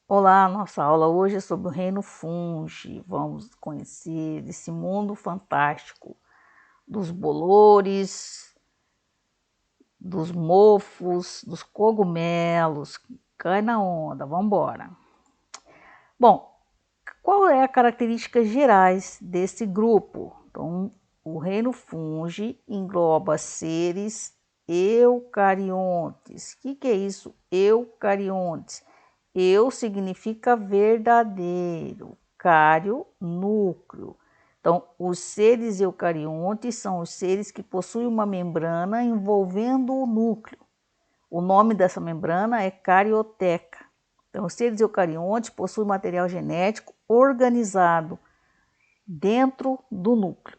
Olá, nossa aula hoje é sobre o reino fungi. Vamos conhecer esse mundo fantástico dos bolores, dos mofos, dos cogumelos. Cai na onda, vamos embora. Bom, qual é a característica gerais desse grupo? Então, o reino fungi engloba seres eucariontes. O que é isso? Eucariontes. Eu significa verdadeiro, cário, núcleo. Então, os seres eucariontes são os seres que possuem uma membrana envolvendo o núcleo. O nome dessa membrana é carioteca. Então, os seres eucariontes possuem material genético organizado dentro do núcleo.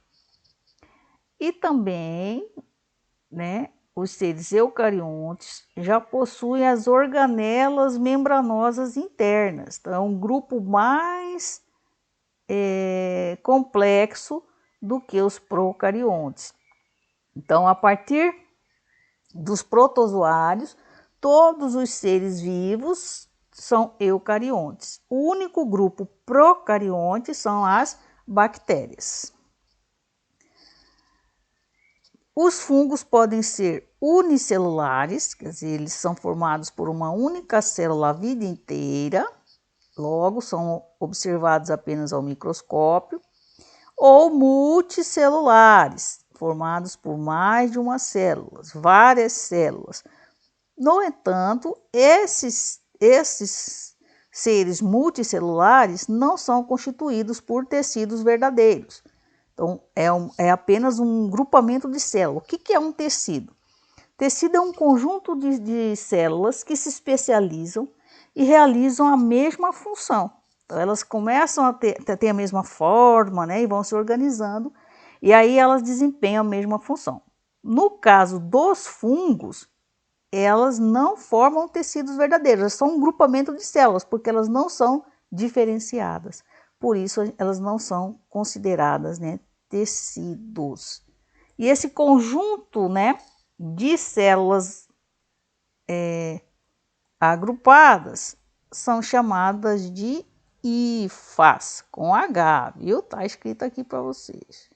E também, os seres eucariontes já possuem as organelas membranosas internas. Então, é um grupo mais complexo do que os procariontes. Então, a partir dos protozoários, todos os seres vivos são eucariontes. O único grupo procarionte são as bactérias. Os fungos podem ser unicelulares, quer dizer, eles são formados por uma única célula a vida inteira, logo são observados apenas ao microscópio, ou multicelulares, formados por mais de uma célula, várias células. No entanto, esses seres multicelulares não são constituídos por tecidos verdadeiros. Então, é apenas um grupamento de células. O que é um tecido? Tecido é um conjunto de células que se especializam e realizam a mesma função. Então, elas começam a ter a mesma forma, e vão se organizando, e aí elas desempenham a mesma função. No caso dos fungos, elas não formam tecidos verdadeiros, elas são um grupamento de células, porque elas não são diferenciadas. Por isso, elas não são consideradas, tecidos. E esse conjunto, de células agrupadas são chamadas de hifas, com H, viu? Tá escrito aqui para vocês.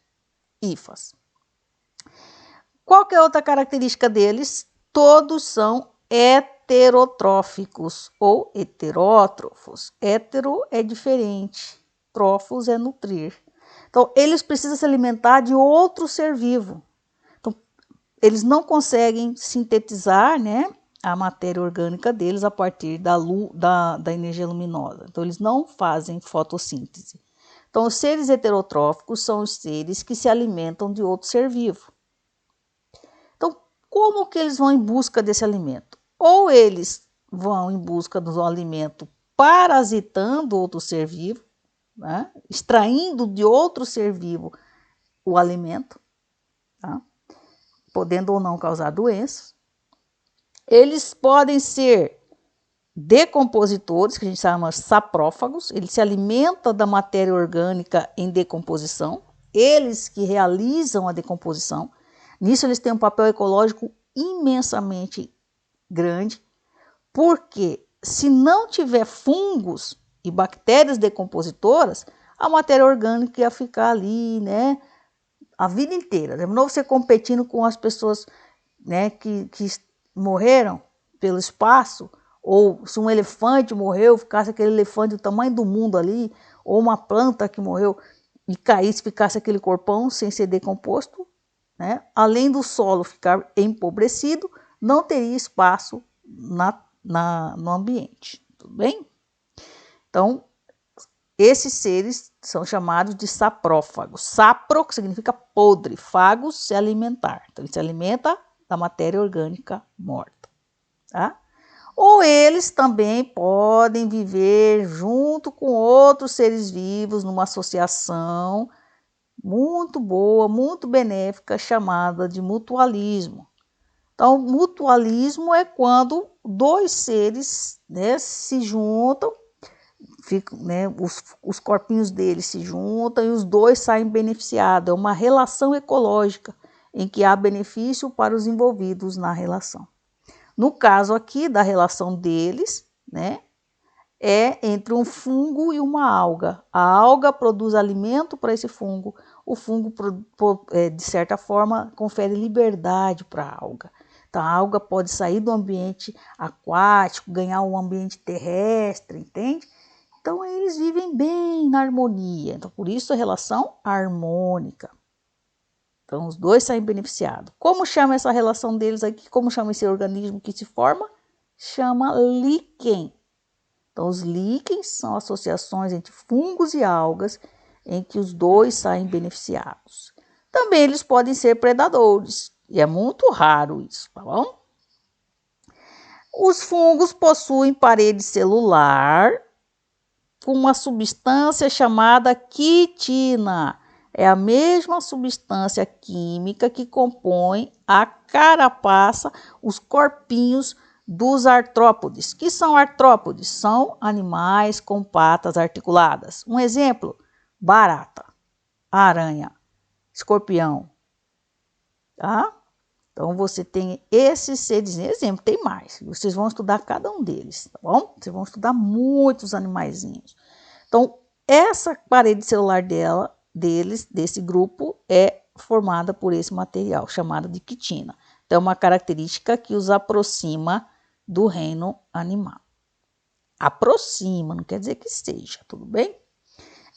Hifas. Qual que é outra característica deles? Todos são heterotróficos ou heterótrofos. Hétero é diferente, trófos é nutrir. Então, eles precisam se alimentar de outro ser vivo. Então, eles não conseguem sintetizar, a matéria orgânica deles a partir da energia luminosa. Então, eles não fazem fotossíntese. Então, os seres heterotróficos são os seres que se alimentam de outro ser vivo. Então, como que eles vão em busca desse alimento? Ou eles vão em busca do alimento parasitando outro ser vivo, extraindo de outro ser vivo o alimento, podendo ou não causar doenças. Eles podem ser decompositores, que a gente chama saprófagos, eles se alimentam da matéria orgânica em decomposição, eles que realizam a decomposição. Nisso eles têm um papel ecológico imensamente grande, porque se não tiver fungos e bactérias decompositoras, a matéria orgânica ia ficar ali, a vida inteira. De novo, você competindo com as pessoas, que morreram pelo espaço, ou se um elefante morreu, ficasse aquele elefante do tamanho do mundo ali, ou uma planta que morreu e caísse, ficasse aquele corpão sem ser decomposto, além do solo ficar empobrecido, não teria espaço no ambiente, tudo bem? Então, esses seres são chamados de saprófagos. Sapro, que significa podre, fagos, se alimentar. Então, ele se alimenta da matéria orgânica morta. Tá? Ou eles também podem viver junto com outros seres vivos numa associação muito boa, muito benéfica, chamada de mutualismo. Então, mutualismo é quando dois seres se juntam, ficam, os corpinhos deles se juntam e os dois saem beneficiados. É uma relação ecológica em que há benefício para os envolvidos na relação. No caso aqui da relação deles, é entre um fungo e uma alga. A alga produz alimento para esse fungo. O fungo, de certa forma, confere liberdade para a alga. Então, a alga pode sair do ambiente aquático, ganhar um ambiente terrestre, entende? Então, eles vivem bem na harmonia. Então, por isso, a relação harmônica. Então, os dois saem beneficiados. Como chama essa relação deles aqui? Como chama esse organismo que se forma? Chama líquen. Então, os líquens são associações entre fungos e algas em que os dois saem beneficiados. Também eles podem ser predadores, e é muito raro isso, tá bom? Os fungos possuem parede celular com uma substância chamada quitina. É a mesma substância química que compõe a carapaça, os corpinhos dos artrópodes. Que são artrópodes? São animais com patas articuladas. Um exemplo: barata, aranha, escorpião. Tá? Então, você tem esses seres, exemplo, tem mais. Vocês vão estudar cada um deles, tá bom? Vocês vão estudar muitos animaizinhos. Então, essa parede celular desse grupo, é formada por esse material, chamado de quitina. Então, é uma característica que os aproxima do reino animal. Aproxima, não quer dizer que esteja, tudo bem?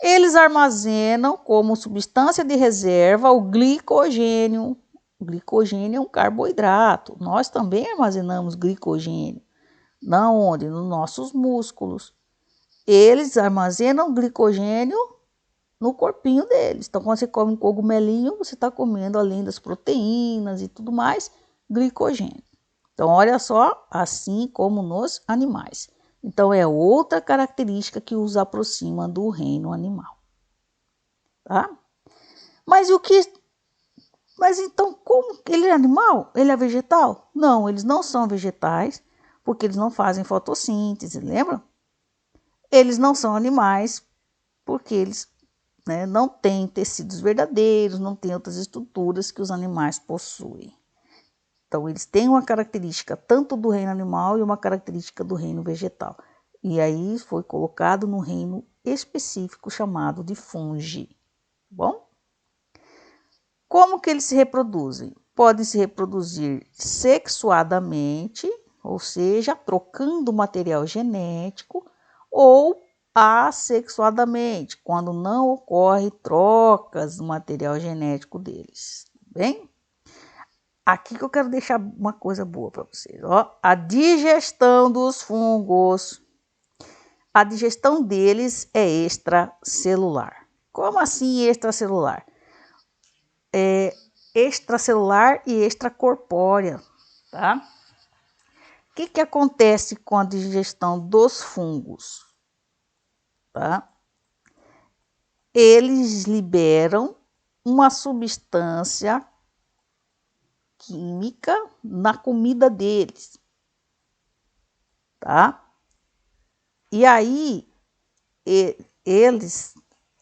Eles armazenam como substância de reserva o glicogênio. O glicogênio é um carboidrato. Nós também armazenamos glicogênio. Na onde? Nos nossos músculos. Eles armazenam glicogênio no corpinho deles. Então, quando você come um cogumelinho, você está comendo, além das proteínas e tudo mais, glicogênio. Então, olha só, assim como nos animais. Então, é outra característica que os aproxima do reino animal. Tá? Mas então, como ele é animal? Ele é vegetal? Não, eles não são vegetais, porque eles não fazem fotossíntese, lembra? Eles não são animais, porque eles, né, não têm tecidos verdadeiros, não têm outras estruturas que os animais possuem. Então, eles têm uma característica tanto do reino animal e uma característica do reino vegetal. E aí foi colocado no reino específico chamado de fungi. Bom? Como que eles se reproduzem? Podem se reproduzir sexuadamente, ou seja, trocando material genético, ou assexuadamente, quando não ocorre trocas do material genético deles. Bem? Aqui que eu quero deixar uma coisa boa para vocês. Ó, a digestão dos fungos. A digestão deles é extracelular. Como assim extracelular? É extracelular e extracorpórea, tá? O que acontece com a digestão dos fungos? Tá? Eles liberam uma substância química na comida deles, tá? E aí eles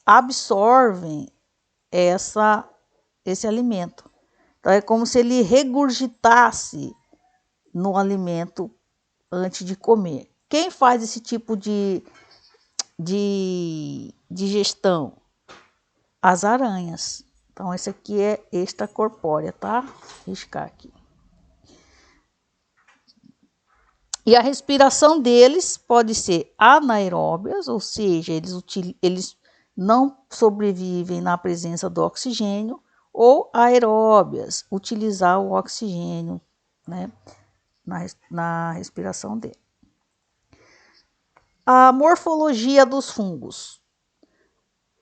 absorvem esse alimento. Então, é como se ele regurgitasse no alimento antes de comer. Quem faz esse tipo de digestão? As aranhas. Então, esse aqui é extracorpórea, tá? Vou riscar aqui. E a respiração deles pode ser anaeróbias, ou seja, eles não sobrevivem na presença do oxigênio, ou aeróbias, utilizar o oxigênio, né, na respiração dele. A morfologia dos fungos.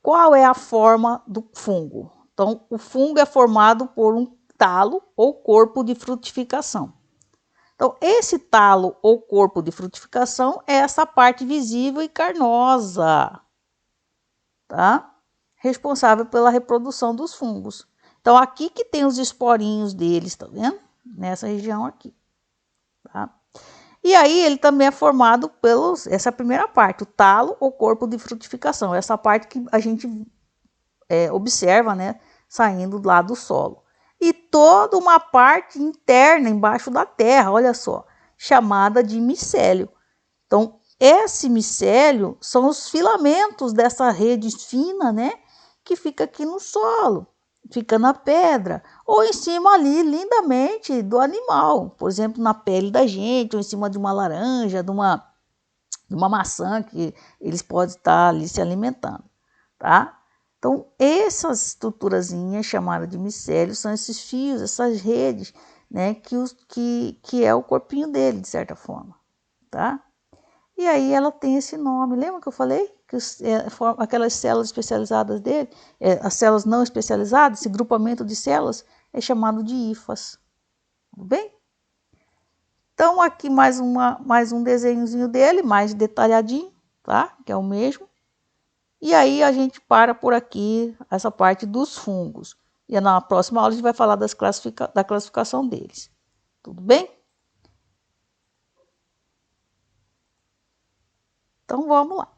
Qual é a forma do fungo? Então, o fungo é formado por um talo ou corpo de frutificação. Então, esse talo ou corpo de frutificação é essa parte visível e carnosa, tá? Responsável pela reprodução dos fungos. Então, aqui que tem os esporinhos deles, tá vendo? Nessa região aqui, tá? E aí, ele também é formado essa primeira parte, o talo ou corpo de frutificação. Essa parte que a gente observa, né, saindo lá do solo. E toda uma parte interna embaixo da terra, olha só, chamada de micélio. Então, esse micélio são os filamentos dessa rede fina, né? Que fica aqui no solo, fica na pedra, ou em cima ali, lindamente, do animal. Por exemplo, na pele da gente, ou em cima de uma laranja, de uma maçã, que eles podem estar ali se alimentando, tá? Então, essas estruturazinhas chamadas de micélio são esses fios, essas redes, né, que é o corpinho dele, de certa forma, tá? E aí ela tem esse nome. Lembra que eu falei? Que aquelas células especializadas dele, as células não especializadas, esse grupamento de células é chamado de hifas. Tudo bem? Então, aqui mais um desenhozinho dele, mais detalhadinho, tá? Que é o mesmo. E aí a gente para por aqui, essa parte dos fungos. E na próxima aula a gente vai falar da classificação deles. Tudo bem? Então vamos lá.